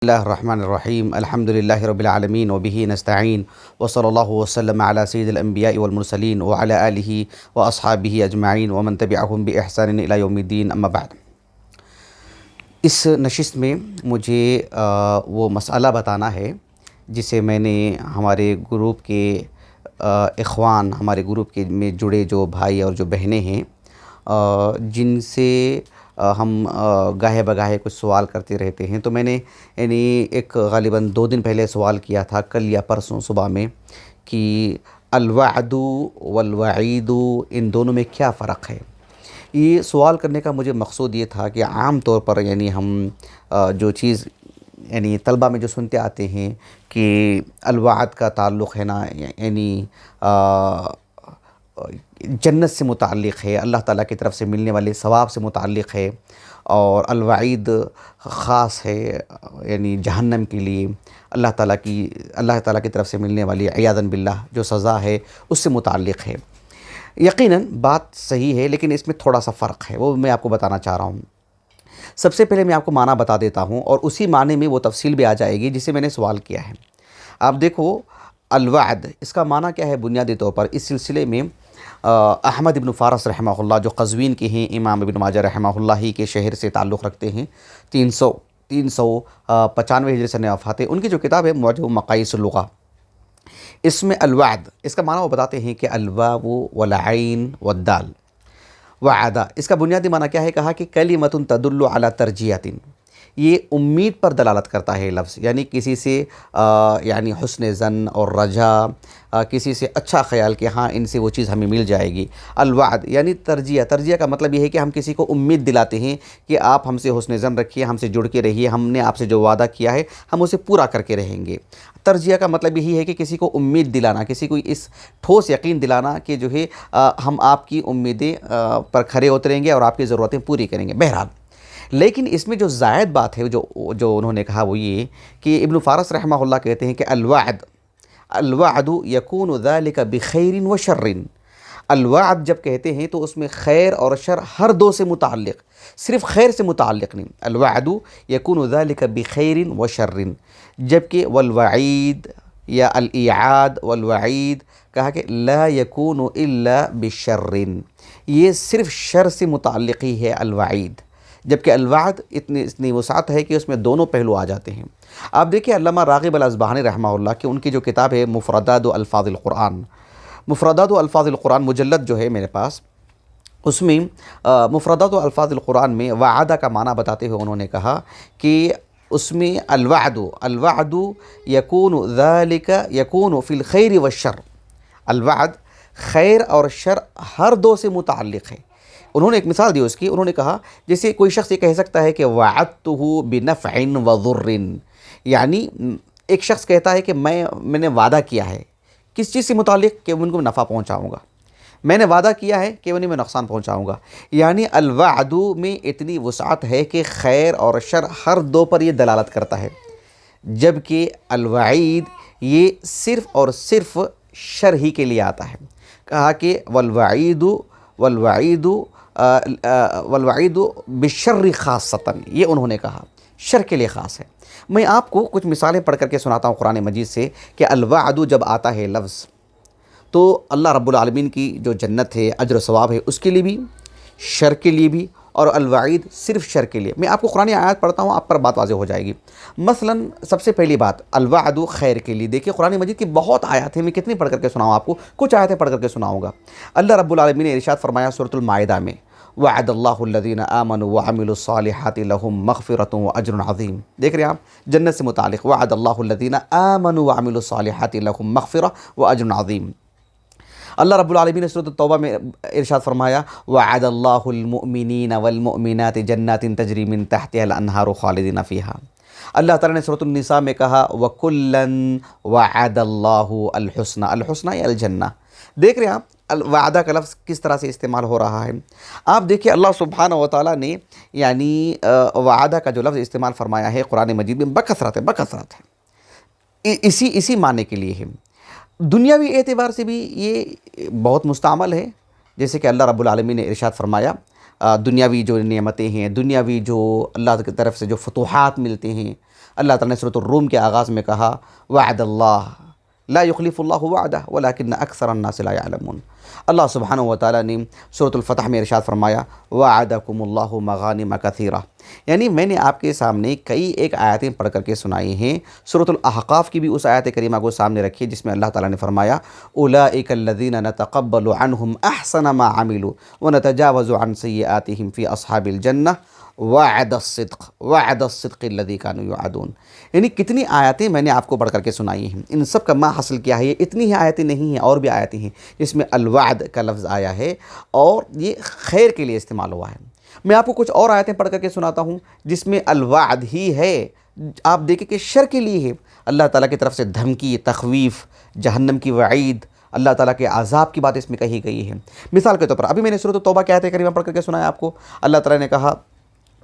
اللہ الرحمن الرحیم الحمد للہ رب العالمین وبہ نستعین وصلی اللہ وسلم علی سید الانبیاء والمرسلین وعلی آلہ واصحابہ اجمعین ومن تبعہم بإحسان الی یوم الدین اما بعد۔ اس نشست میں مجھے وہ مسئلہ بتانا ہے جسے میں نے ہمارے گروپ کے اخوان، ہمارے گروپ کے میں جڑے جو بھائی اور جو بہنیں ہیں، جن سے ہم گاہے بگاہے کچھ سوال کرتے رہتے ہیں، تو میں نے ایک غالباً 2 دن پہلے سوال کیا تھا، کل یا پرسوں صبح میں، کہ الوعد والوعید ان دونوں میں کیا فرق ہے۔ یہ سوال کرنے کا مجھے مقصود یہ تھا کہ عام طور پر ہم جو چیز طلبہ میں جو سنتے آتے ہیں کہ الوعد کا تعلق ہے نا، جنت سے متعلق ہے، اللہ تعالیٰ کی طرف سے ملنے والے ثواب سے متعلق ہے، اور الوعید خاص ہے جہنم کے لیے اللہ تعالیٰ کی طرف سے ملنے والی عیاذاً باللہ جو سزا ہے اس سے متعلق ہے۔ یقیناً بات صحیح ہے، لیکن اس میں تھوڑا سا فرق ہے، وہ میں آپ کو بتانا چاہ رہا ہوں۔ سب سے پہلے میں آپ کو معنی بتا دیتا ہوں، اور اسی معنی میں وہ تفصیل بھی آ جائے گی جسے میں نے سوال کیا ہے۔ آپ دیکھو، الوعد اس کا معنی کیا ہے بنیادی طور پر؟ اس سلسلے میں احمد ابن فارس رحمہ اللہ، جو قزوین کے ہیں، امام ابن ماجہ رحمہ اللہ ہی کے شہر سے تعلق رکھتے ہیں، 395 ہجری سے وفات ہے، ان کی جو کتاب ہے معجم مقاییس اللغہ، اس میں الوعد اس کا معنی وہ بتاتے ہیں کہ الواو والعین والدال وعدہ، اس کا بنیادی معنی کیا ہے؟ کہا کہ کلمۃ تدل علی ترجیۃ، یہ امید پر دلالت کرتا ہے لفظ، یعنی کسی سے حسن ظن اور رجا، کسی سے اچھا خیال کہ ہاں ان سے وہ چیز ہمیں مل جائے گی۔ الوعد یعنی ترجیح کا مطلب یہ ہے کہ ہم کسی کو امید دلاتے ہیں کہ آپ ہم سے حسن ظن رکھیے، ہم سے جڑ کے رہیے، ہم نے آپ سے جو وعدہ کیا ہے ہم اسے پورا کر کے رہیں گے۔ ترجیح کا مطلب یہی ہے کہ کسی کو امید دلانا، کسی کو اس ٹھوس یقین دلانا کہ جو ہے ہم آپ کی امیدیں پر کھرے اتریں گے اور آپ کی ضرورتیں پوری کریں گے۔ بہرحال، لیکن اس میں جو زائد بات ہے جو انہوں نے کہا وہ یہ کہ ابن فارس رحمہ اللہ کہتے ہیں کہ الوعد یکون ذالک بخیر و شر، الوعد جب کہتے ہیں تو اس میں خیر اور شر ہر دو سے متعلق، صرف خیر سے متعلق نہیں۔ الوعد یکون ذالک بخیر و شر، جبکہ والوعید یا الایعاد والوعید کہا کہ لا یکون الا بشر، یہ صرف شر سے متعلق ہی ہے الوعید، جبکہ الوعد اتنی وسعت ہے کہ اس میں دونوں پہلو آ جاتے ہیں۔ آپ دیکھیں علامہ راغب الاصبہانی رحمہ اللہ کہ ان کی جو کتاب ہے مفردات الفاظ القرآن، مفردات الفاظ القرآن مجلد جو ہے میرے پاس، اس میں مفردات الفاظ القرآن میں وعدہ کا معنی بتاتے ہوئے انہوں نے کہا کہ اس میں الوعد یکون ذالک یکون فی الخیر والشر، الوعد خیر اور شر ہر دو سے متعلق ہے۔ انہوں نے ایک مثال دی اس کی، انہوں نے کہا جیسے کوئی شخص یہ کہہ سکتا ہے کہ وعدتہ بنفع وضر، یعنی ایک شخص کہتا ہے کہ میں نے وعدہ کیا ہے کس چیز سے متعلق کہ ان کو نفع پہنچاؤں گا، میں نے وعدہ کیا ہے کہ انہیں میں نقصان پہنچاؤں گا، یعنی الوعد میں اتنی وسعت ہے کہ خیر اور شر ہر دو پر یہ دلالت کرتا ہے، جبکہ الوعید یہ صرف اور صرف شر ہی کے لیے آتا ہے۔ کہا کہ والوعید بالشر خاصتاً، یہ انہوں نے کہا شر کے لیے خاص ہے۔ میں آپ کو کچھ مثالیں پڑھ کر کے سناتا ہوں قرآن مجید سے کہ الوعد جب آتا ہے لفظ تو اللہ رب العالمین کی جو جنت ہے، اجر و ثواب ہے، اس کے لیے بھی، شر کے لیے بھی، اور الوعید صرف شر کے لیے۔ میں آپ کو قرآن آیات پڑھتا ہوں، آپ پر بات واضح ہو جائے گی۔ مثلا سب سے پہلی بات الوعد خیر کے لیے، دیکھیے قرآن مجید کی بہت آیات ہیں، میں کتنی پڑھ کر کے سناؤں آپ کو؟ کچھ آیتیں پڑھ کر کے سناؤں گا۔ اللہ رب العالمین نے ارشاد فرمایا سورۃ المائدہ میں، وعد اللہ الذین آمنوا وعملوا الصالحات لهم مغفرۃ واجر عظیم۔ دیکھ رہے ہیں آپ، جنت سے متعلق، وعد اللہ الذین آمنوا وعملوا الصالحات لهم مغفرۃ واجر عظیم۔ اللہ رب العالمین نے سورۃ التوبہ میں ارشاد فرمایا، وعد اللہ المؤمنین والمؤمنات جنات تجری من تحتها الانہار خالدین فیہا۔ اللہ تعالیٰ نے سورۃ النساء میں کہا، وَكُلًّا وَعَدَ اللَّهُ الْحُسْنَى، الحسنى یا الجنہ۔ دیکھ رہے ہیں آپ وعدہ کا لفظ کس طرح سے استعمال ہو رہا ہے۔ آپ دیکھیے اللہ سبحانہ و تعالیٰ نے وعدہ کا جو لفظ استعمال فرمایا ہے قرآن مجید میں بکثرت ہے، اسی معنی کے لیے ہے۔ دنیاوی اعتبار سے بھی یہ بہت مستعمل ہے، جیسے کہ اللہ رب العالمین نے ارشاد فرمایا دنیاوی جو نعمتیں ہیں، دنیاوی جو اللہ کی طرف سے جو فتوحات ملتے ہیں، اللہ تعالیٰ نے سورۃ الروم کے آغاز میں کہا وعد اللہ لا یخلف اللہ وعدہ ولکن اکثر الناس لا یعلمون۔ اللہ سبحانہ و تعالیٰ نے سورۃ الفتح میں ارشاد فرمایا وعدکم اللہ مغانم کثیرہ، یعنی میں نے آپ کے سامنے کئی ایک آیتیں پڑھ کر کے سنائی ہیں۔ سورۃ الاحقاف کی بھی اس آیت کریمہ کو سامنے رکھیے جس میں اللہ تعالیٰ نے فرمایا اولئک الذین نتقبل عنہم احسن ما عملوا ونتجاوز عن سیئاتہم فی اصحاب الجنہ وعد الصدق الذی کانوا یوعدون۔ یعنی کتنی آیتیں میں نے آپ کو پڑھ کر کے سنائی ہیں، ان سب کا ما حاصل کیا ہے، یہ اتنی ہی آیتیں نہیں ہیں، اور بھی آیتیں ہیں جس میں الوعد کا لفظ آیا ہے اور یہ خیر کے لیے استعمال ہوا ہے۔ میں آپ کو کچھ اور آیتیں پڑھ کر کے سناتا ہوں جس میں الوعد ہی ہے، آپ دیکھیں کہ شر کے لیے ہے، اللہ تعالیٰ کی طرف سے دھمکی، تخویف، جہنم کی وعید، اللہ تعالیٰ کے عذاب کی بات اس میں کہی گئی ہے۔ مثال کے طور پر ابھی میں نے سورۃ توبہ کی آیت کریمہ پڑھ کر کے سنایا آپ کو، اللہ تعالیٰ نے کہا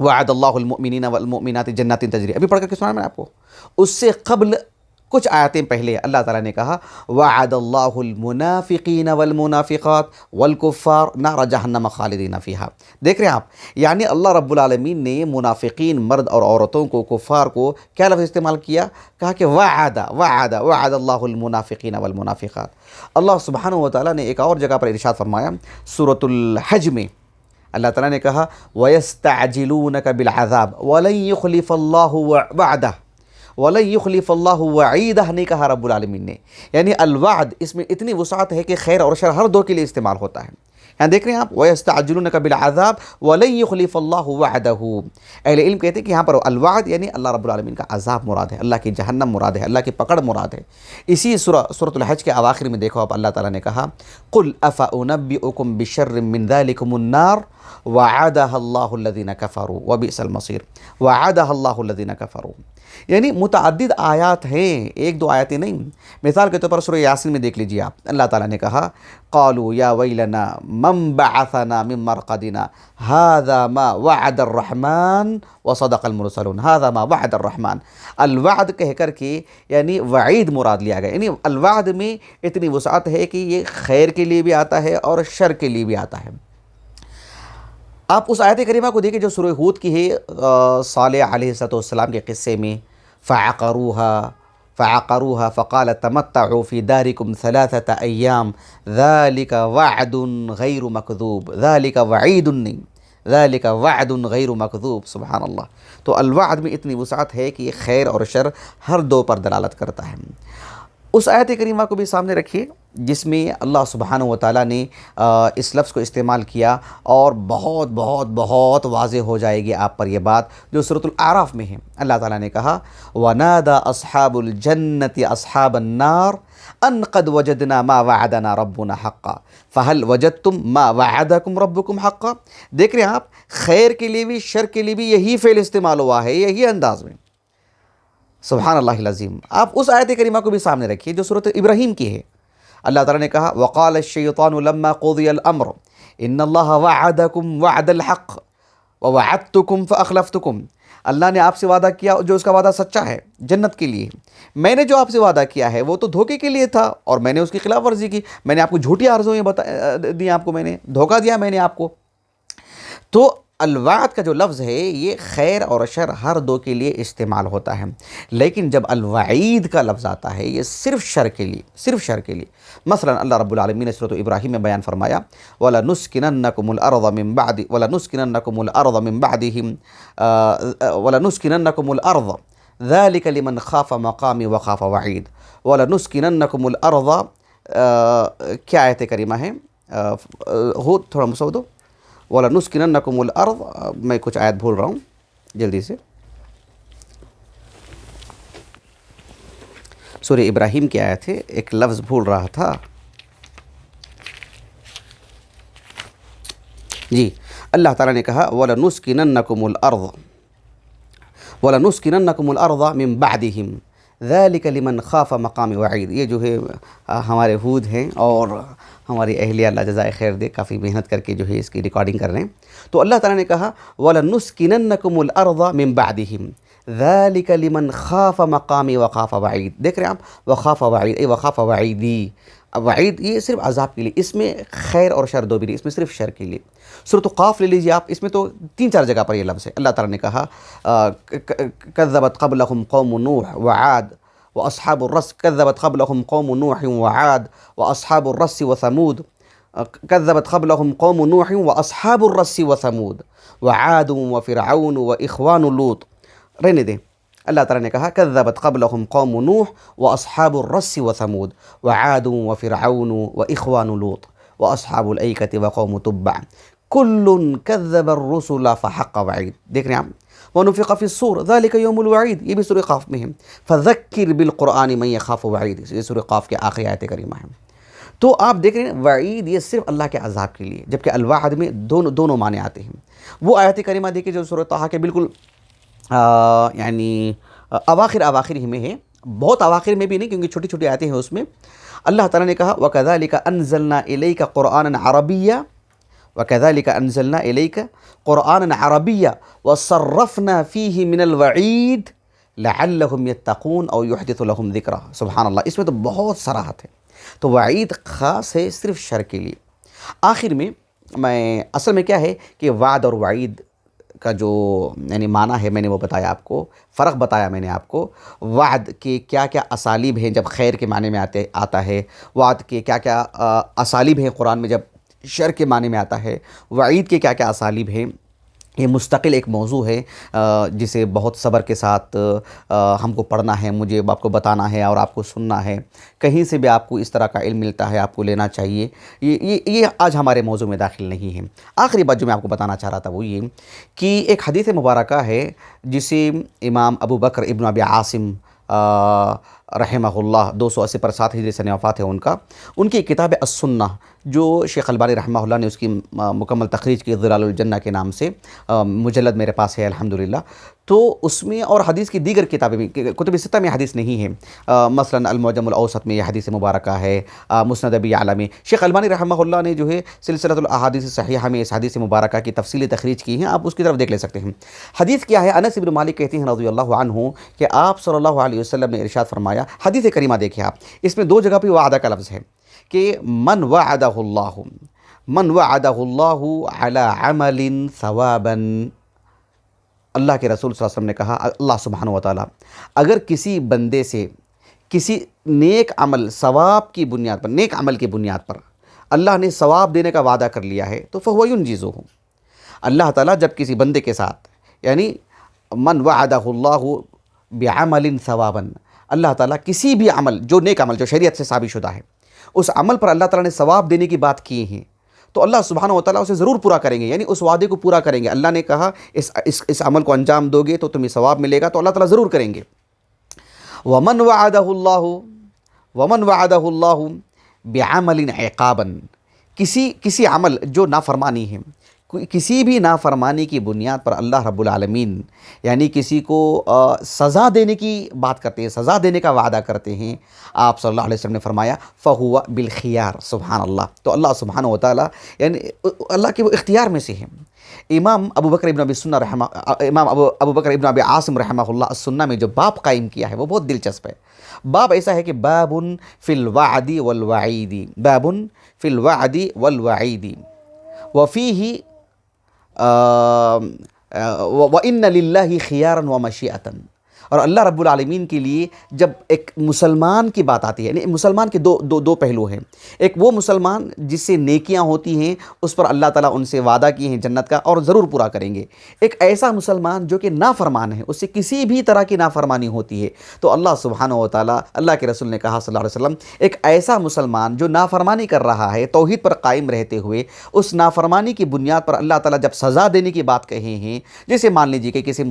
وعد اللہ المؤمنین والمؤمنات جنات تجری، ابھی پڑھ کر کے سنایا میں نے آپ کو۔ اس سے قبل کچھ آیتیں پہلے اللہ تعالیٰ نے کہا وعد اللہ المنافقین والمنافقات والکفار نار جہنم خالدین فیہا۔ دیکھ رہے ہیں آپ، یعنی اللہ رب العالمین نے منافقین مرد اور عورتوں کو، کفار کو کیا لفظ استعمال کیا؟ کہا کہ وعد اللہ المنافقین والمنافقات۔ اللہ سبحانہ و تعالیٰ نے ایک اور جگہ پر ارشاد فرمایا سورۃ الحج میں، اللہ تعالیٰ نے کہا وَيَسْتَعْجِلُونَكَ بِالْعَذَابِ وَلَن يُخْلِفَ اللَّهُ وَعْدَهُ وَلَن يُخْلِفَ اللَّهُ وَعِيدَهُ نہیں کہا رب العالمین نے، یعنی الوعد اس میں اتنی وسعت ہے کہ خیر اور شر ہر دو کے لیے استعمال ہوتا ہے۔ یہاں دیکھ رہے ہیں آپ وَيَسْتَعْجِلُونَكَ بِالْعَذَابِ وَلَن يُخْلِفَ اللَّهُ وَعْدَهُ۔ اہل علم کہتے ہیں کہ یہاں پر الوعد یعنی اللہ رب العالمین کا عذاب مراد ہے، اللہ کی جہنم مراد ہے، اللہ کی پکڑ مراد ہے۔ اسی سورۃ الحج کے اواخر میں دیکھو آپ، اللہ تعالیٰ نے کہا قُلْ أَفَأُنَبِّئُكُم بِشَرٍّ مِّن ذَلِكُمُ النَّارُ وَعَدَهَا اللَّهُ الَّذِينَ كَفَرُوا وَبِئْسَ الْمَصِيرُ وَعَدَهَا اللَّهُ الَّذِينَ كَفَرُوا۔ یعنی متعدد آیات ہیں، ایک دو آیتیں نہیں۔ مثال کے طور پر سورہ یاسین میں دیکھ لیجیے آپ، اللہ تعالیٰ نے کہا قالوا یا ویلنا من بعثنا من مرقدنا هذا ما وعد الرحمن وصدق المرسلون، هذا ما وعد الرحمن۔ الوعد کہہ کر کے یعنی وعید مراد لیا گیا، یعنی الوعد میں اتنی وسعت ہے کہ یہ خیر کے لیے بھی آتا ہے اور شر کے لیے بھی آتا ہے۔ آپ اس آیت کریمہ کو دیکھیں جو سورہ ہود کی ہے، صالح علیہ السلام کے قصے میں فعقروها فقال تمتعوا في داركم 3 أيام ذلك وعد غیر مکذوب، ذلك وعید نہیں، ذلك وعد غیر مکذوب، سبحان اللہ۔ تو الوعد میں اتنی وسعت ہے کہ یہ خیر اور شر ہر دو پر دلالت کرتا ہے۔ اس آیت کریمہ کو بھی سامنے رکھیے جس میں اللہ سبحانہ و تعالیٰ نے اس لفظ کو استعمال کیا، اور بہت بہت بہت واضح ہو جائے گی آپ پر یہ بات جو سورۃ الاعراف میں ہے۔ اللہ تعالیٰ نے کہا وَنَادَى أَصْحَابُ الْجَنَّةِ أَصْحَابَ النَّارِ أَنْ قَدْ وَجَدْنَا مَا وَعَدَنَا رَبُّنَا حَقًّا فَهَلْ وَجَدْتُم مَا وَعَدَكُمْ رَبُّكُمْ حَقًّا۔ دیکھ رہے ہیں آپ، خیر کے لیے بھی شر کے لیے بھی یہی فعل استعمال ہوا ہے، یہی انداز میں، سبحان اللہ العظیم۔ آپ اس آیت کریمہ کو بھی سامنے رکھیے جو سورۃ ابراہیم کی ہے۔ اللہ تعالیٰ نے کہا وقال الشیطان لما قضی الامر ان اللہ وعدکم وعد الحق ووعدتکم فاخلفتکم۔ اللہ نے آپ سے وعدہ کیا جو اس کا وعدہ سچا ہے جنت کے لیے، میں نے جو آپ سے وعدہ کیا ہے وہ تو دھوکے کے لیے تھا اور میں نے اس کی خلاف ورزی کی، میں نے آپ کو جھوٹی آرزویں دی، آپ کو میں نے دھوکہ دیا، میں نے آپ کو۔ تو الوعد کا جو لفظ ہے یہ خیر اور شر ہر دو کے لیے استعمال ہوتا ہے، لیکن جب الوعید کا لفظ آتا ہے یہ صرف شر کے لیے، صرف شر کے لیے۔ مثلا اللہ رب العالمین نے سورۃ ابراہیم میں بیان فرمایا وَلَنُسْكِنَنَّكُمُ الْأَرْضَ مِن بَعْدِ وَلَنُسْكِنَنَّكُمُ الْأَرْضَ مِن بَعْدِهِمْ وَلَنُسْكِنَنَّكُمُ الْأَرْضَ ذَلِكَ لِمَنْ خَافَ مَقَامِي وَخَافَ وَعِيدِ وَلَنُسْكِنَنَّكُمُ الْأَرْضَ۔ کیا آیت کریمہ ہے؟ ہو تھوڑا مسودو وَلَنُسْكِنَنَّكُمُ الْأَرْضَ، میں کچھ آیت بھول رہا ہوں جلدی سے۔ سورہ ابراہیم کی آیت ہے، ایک لفظ بھول رہا تھا جی۔ اللہ تعالیٰ نے کہا وَلَنُسْكِنَنَّكُمُ الْأَرْضَ وَلَنُسْكِنَنَّكُمُ الْأَرْضَ مِن بَعْدِهِمْ ذَلِكَ لِمَنْ خَافَ مَقَامِ وَعِيدِ۔ یہ جو ہے ہمارے ہود ہیں اور ہماری اہلیہ اللہ جزائے خیر دے، کافی محنت کر کے جو ہے اس کی ریکارڈنگ کر رہے ہیں۔ تو اللہ تعالیٰ نے کہا وَلَنُسْكِنَنَّكُمُ الْأَرْضَ مِن بَعْدِهِمْ ذَلِكَ لِمَنْ خَافَ مَقَامِي وَخَافَ وَعِيدِ۔ دیکھ رہے ہیں آپ، وَخَافَ وَعِيدِ ای وَخَافَ وَعِيدِي، وعید یہ صرف عذاب کے لیے، اس میں خیر اور شر دو بھی نہیں، اس میں صرف شر کے لیے۔ سورۃ قاف لے لیجیے آپ، اس میں تو 3-4 جگہ پر یہ لفظ ہے۔ اللہ تعالیٰ نے کہا کذبت قبلہم قوم نوح وعاد واصحاب الرس، کذبت قبلہم قوم نوح وعاد واصحاب الرس وثمود، کذبت قبلہم قوم نوح واصحاب الرس وثمود وعاد وفرعون واخوان لوط۔ رہنے دیں، اللہ تعالیٰ نے کہا کذبت قبلہم قوم نوح واصحاب الرس وثمود وعاد وفرعون واخوان لوط واصحاب الایکۃ وقوم تبع کل کذب الرسل فحق وعید۔ دیکھ رہے ہیں آپ، ونفخ فی الصور ذلک یوم الوعید، یہ بھی سورہ قاف میں ہے۔ فذکر بالقرآن من یخاف وعید، یہ سورہ قاف کے آخری آیت کریمہ ہے۔ تو آپ دیکھ رہے ہیں وعید یہ صرف اللہ کے عذاب کے لیے، جبکہ الوعد میں دونوں معنی آتے ہیں۔ وہ آیت کریمہ دیکھیں جو سورہ طٰہٰ کے بالکل یعنی اواخر ہی میں ہے، بہت اواخر میں بھی نہیں کیونکہ چھوٹی چھوٹی آیتیں ہیں اس میں۔ اللہ تعالیٰ نے کہا وَكَذَلِكَ أَنزَلْنَا إِلَيْكَ قُرْآنًا عَرَبِيًّا وَكَذَلِكَ أَنزَلْنَا إِلَيْكَ قُرْآنًا عَرَبِيًّا وَصَرَّفْنَا فِيهِ مِنَ الْوَعِيدِ لَعَلَّهُمْ يَتَّقُونَ أَوْ يُحْدِثُ لَهُمْ ذِكْرًا۔ سبحان اللہ، اس میں تو بہت صراحت ہے۔ تو وعید خاص ہے صرف شر کے لیے۔ آخر میں اصل میں کیا ہے کہ وعد اور وعید کا جو یعنی معنی ہے میں نے وہ بتایا آپ کو، فرق بتایا میں نے آپ کو۔ وعد کے کیا کیا اسالیب ہیں جب خیر کے معنی میں آتا ہے، وعد کے کیا کیا اسالیب ہیں قرآن میں جب شر کے معنی میں آتا ہے، وعید کے کیا کیا اسالیب ہیں۔ یہ مستقل ایک موضوع ہے جسے بہت صبر کے ساتھ ہم کو پڑھنا ہے، مجھے آپ کو بتانا ہے اور آپ کو سننا ہے۔ کہیں سے بھی آپ کو اس طرح کا علم ملتا ہے، آپ کو لینا چاہیے۔ یہ آج ہمارے موضوع میں داخل نہیں ہے۔ آخری بات جو میں آپ کو بتانا چاہ رہا تھا وہ یہ کہ ایک حدیث مبارکہ ہے جسے امام ابو بکر ابن ابی عاصم رحمہ اللہ 280 پر 7 ہجری سنہ وفات ہے ان کی کتاب السنہ جو شیخ البانی رحمہ اللہ نے اس کی مکمل تخریج کی ظلال الجنہ کے نام سے، مجلد میرے پاس ہے الحمدللہ۔ تو اس میں اور حدیث کی دیگر کتابیں بھی، کتب ستہ میں حدیث نہیں ہے، مثلا المعجم الاوسط میں یہ حدیث مبارکہ ہے، مسند ابی اعلیٰ میں شیخ البانی رحمہ اللہ نے جو ہے سلسلۃ الاحادیث الصحیحہ میں اس حدیث مبارکہ کی تفصیلی تخریج کی ہیں، آپ اس کی طرف دیکھ لے سکتے ہیں۔ حدیث کیا ہے؟ انس بن مالک کہتے ہیں رضی اللہ عنہ کہ آپ صلی اللہ علیہ وسلم نے ارشاد فرمایا، حدیث کریمہ دیکھیں آپ، اس میں 2 جگہ پہ وعدہ کا لفظ ہے کہ من وعدہ اللہ علی عمل ثوابا۔ اللہ کے رسول صلی اللہ علیہ وسلم نے کہا، اللہ سبحانہ و تعالیٰ اگر کسی بندے سے کسی نیک عمل ثواب کی بنیاد پر، نیک عمل کی بنیاد پر اللہ نے ثواب دینے کا وعدہ کر لیا ہے تو فہو ینجزہ۔ اللہ تعالیٰ جب کسی بندے کے ساتھ یعنی من وعدہ اللہ بعمل ثوابا، اللہ تعالیٰ کسی بھی عمل جو نیک عمل جو شریعت سے ثابت شدہ ہے اس عمل پر اللہ تعالیٰ نے ثواب دینے کی بات کی ہے تو اللہ سبحانہ و تعالیٰ اسے ضرور پورا کریں گے، یعنی اس وعدے کو پورا کریں گے۔ اللہ نے کہا اس عمل کو انجام دو گے تو تمہیں ثواب ملے گا، تو اللہ تعالیٰ ضرور کریں گے۔ ومن وعدہ اللہ بعمل عقابا، کسی عمل جو نافرمانی ہے، کسی بھی نافرمانی کی بنیاد پر اللہ رب العالمین یعنی کسی کو سزا دینے کی بات کرتے ہیں، سزا دینے کا وعدہ کرتے ہیں، آپ صلی اللہ علیہ وسلم نے فرمایا فہو بالخیار۔ سبحان اللہ، تو اللہ سبحانہ و تعالیٰ یعنی اللہ کے وہ اختیار میں سے ہیں۔ امام ابو بکر ابن ابی عاصم رحمہ اللہ السنہ میں جو باب قائم کیا ہے وہ بہت دلچسپ ہے۔ باب ایسا ہے کہ باب فی الوعد والوعید، باب فی الوعد والوعید وفیہ وَإِنَّ لِلَّهِ خِيَارًا وَمَشِيئَةً۔ اور اللہ رب العالمین کے لیے جب ایک مسلمان کی بات آتی ہے، یعنی مسلمان کے دو پہلو ہیں، ایک وہ مسلمان جس سے نیکیاں ہوتی ہیں، اس پر اللہ تعالیٰ ان سے وعدہ کیے ہیں جنت کا اور ضرور پورا کریں گے۔ ایک ایسا مسلمان جو کہ نافرمان ہے، اس سے کسی بھی طرح کی نافرمانی ہوتی ہے تو اللہ سبحانہ و تعالیٰ، اللہ کے رسول نے کہا صلی اللہ علیہ وسلم، ایک ایسا مسلمان جو نافرمانی کر رہا ہے توحید پر قائم رہتے ہوئے، اس نافرمانی کی بنیاد پر اللہ تعالیٰ جب سزا دینے کی بات کہے ہیں، جیسے مان لیجیے کہ کسی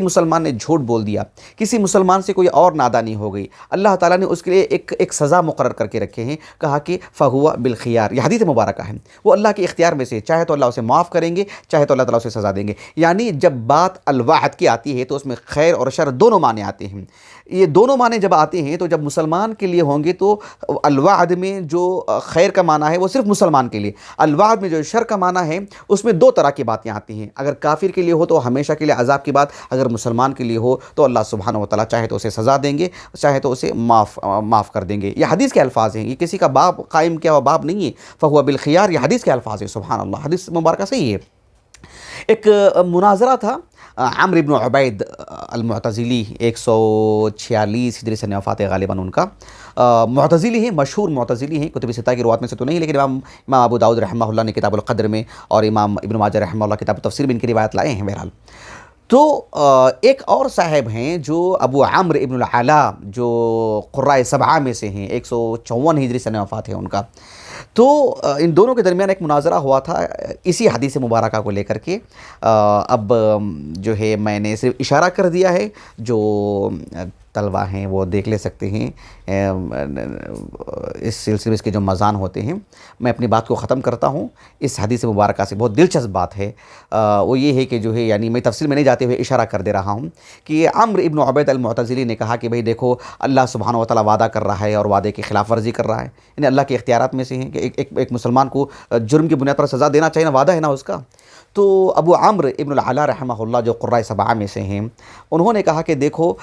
مسلمان نے جھوٹ بول دیا، کسی مسلمان سے کوئی اور نادانی ہو گئی، اللہ تعالیٰ نے اس کے لیے ایک سزا مقرر کر کے رکھے ہیں، کہا کہ فہو بالخیار۔ یہ حدیث مبارکہ ہے، وہ اللہ کے اختیار میں سے، چاہے تو اللہ اسے معاف کریں گے، چاہے تو اللہ تعالیٰ اسے سزا دیں گے۔ یعنی جب بات الوعد کی آتی ہے تو اس میں خیر اور شر دونوں معنی آتے ہیں۔ یہ دونوں معنی جب آتے ہیں تو جب مسلمان کے لیے ہوں گے تو الوعد میں جو خیر کا معنی ہے وہ صرف مسلمان کے لیے، الوعد میں جو شر کا معنی ہے اس میں 2 طرح کی باتیں آتی ہیں۔ اگر کافر کے لیے ہو تو ہمیشہ کے لیے عذاب کی بات، اگر مسلمان کے لیے ہو ہو تو اللہ سبحانہ و تعالیٰ چاہے تو اسے سزا دیں گے، چاہے تو اسے معاف کر دیں گے۔ یہ حدیث کے الفاظ ہیں، یہ کسی کا باب قائم کیا ہوا باب نہیں ہے، فہو بالخیار، یہ حدیث کے الفاظ ہیں، سبحان اللہ، حدیث مبارکہ صحیح ہے۔ ایک مناظرہ تھا عمرو بن عبید المعتزلی، 146 ہجری سن وفات ہے غالباً ان کا، معتزلی ہیں، مشہور معتزلی ہیں، کتب ستہ کی روایت میں سے تو نہیں، لیکن امام ابو داؤد رحمہ اللہ نے کتاب القدر میں اور امام ابن ماجہ رحمہ اللہ کتاب التفسیر میں ان کی روایت لائے ہیں بہرحال۔ تو ایک اور صاحب ہیں جو ابو عمرو ابن العلا، جو قرائے سبعہ میں سے ہیں، 154 ہجری سن وفات ہے ان کا۔ تو ان دونوں کے درمیان ایک مناظرہ ہوا تھا اسی حدیث مبارکہ کو لے کر کے۔ اب جو ہے میں نے صرف اشارہ کر دیا ہے، جو طلبہ ہیں وہ دیکھ لے سکتے ہیں اس سلسلے میں، اس کے جو مضان ہوتے ہیں۔ میں اپنی بات کو ختم کرتا ہوں اس حدیث مبارکہ سے۔ بہت دلچسپ بات ہے وہ یہ ہے کہ جو ہے، یعنی میں تفصیل میں نہیں جاتے ہوئے اشارہ کر دے رہا ہوں کہ عمرو ابن عبید المعتزلی نے کہا کہ بھئی دیکھو، اللہ سبحانہ و تعالیٰ وعدہ کر رہا ہے اور وعدے کی خلاف ورزی کر رہا ہے، یعنی اللہ کے اختیارات میں سے ہیں کہ ایک مسلمان کو جرم کی بنیاد پر سزا دینا چاہیے نا، وعدہ ہے نا اس کا۔ تو ابو عمرو ابن العلا رحمہ اللہ، جو قرائے سبعہ میں سے ہیں، انہوں نے کہا کہ دیکھو،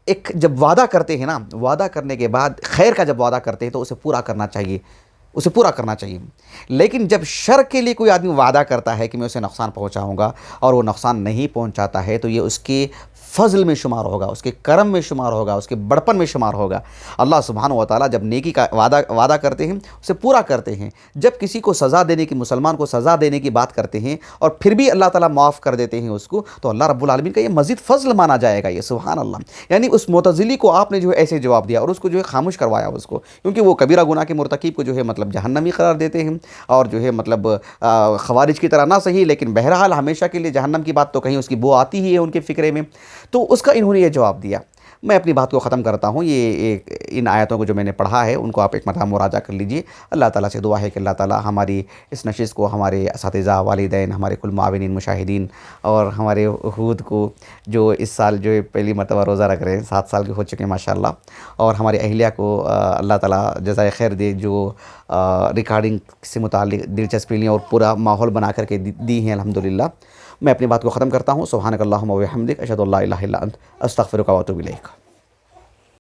ایک جب وعدہ کرتے ہیں نا، وعدہ کرنے کے بعد خیر کا جب وعدہ کرتے ہیں تو اسے پورا کرنا چاہیے، اسے پورا کرنا چاہیے۔ لیکن جب شر کے لیے کوئی آدمی وعدہ کرتا ہے کہ میں اسے نقصان پہنچاؤں گا اور وہ نقصان نہیں پہنچاتا ہے، تو یہ اس کے فضل میں شمار ہوگا، اس کے کرم میں شمار ہوگا، اس کے بڑپن میں شمار ہوگا۔ اللہ سبحانہ و تعالیٰ جب نیکی کا وعدہ کرتے ہیں اسے پورا کرتے ہیں۔ جب کسی کو سزا دینے کی، مسلمان کو سزا دینے کی بات کرتے ہیں اور پھر بھی اللہ تعالیٰ معاف کر دیتے ہیں اس کو، تو اللہ رب العالمین کا یہ مزید فضل مانا جائے گا، یہ سبحان اللہ۔ یعنی اس معتزلی کو آپ نے جو ہے ایسے جواب دیا اور اس کو جو ہے خاموش کروایا اس کو، کیونکہ وہ کبیرہ گناہ کے مرتکب کو جو ہے مطلب جہنمی قرار دیتے ہیں، اور جو ہے مطلب خوارج کی طرح نہ صحیح، لیکن بہرحال ہمیشہ کے لیے جہنم کی بات تو کہیں اس کی بو آتی ہی ہے ان کے فکرے میں۔ تو اس کا انہوں نے یہ جواب دیا۔ میں اپنی بات کو ختم کرتا ہوں۔ یہ ان آیتوں کو جو میں نے پڑھا ہے ان کو آپ ایک مرتبہ مراجعہ کر لیجئے۔ اللہ تعالیٰ سے دعا ہے کہ اللہ تعالیٰ ہماری اس نشست کو، ہمارے اساتذہ، والدین، ہمارے کل معاونین، مشاہدین اور ہمارے وفود کو جو اس سال جو پہلی مرتبہ روزہ رکھ رہے ہیں، 7 سال کے ہو چکے ہیں ماشاءاللہ، اور ہمارے اہلیہ کو اللہ تعالیٰ جزائے خیر دے، جو ریکارڈنگ سے متعلق دلچسپی لیں اور پورا ماحول بنا کر کے دی ہیں الحمدللہ۔ میں اپنی بات کو ختم کرتا ہوں۔ سبحانک اللہم و بحمدک، اشہد ان لا الہ الا انت، استغفرک و اتوب الیک۔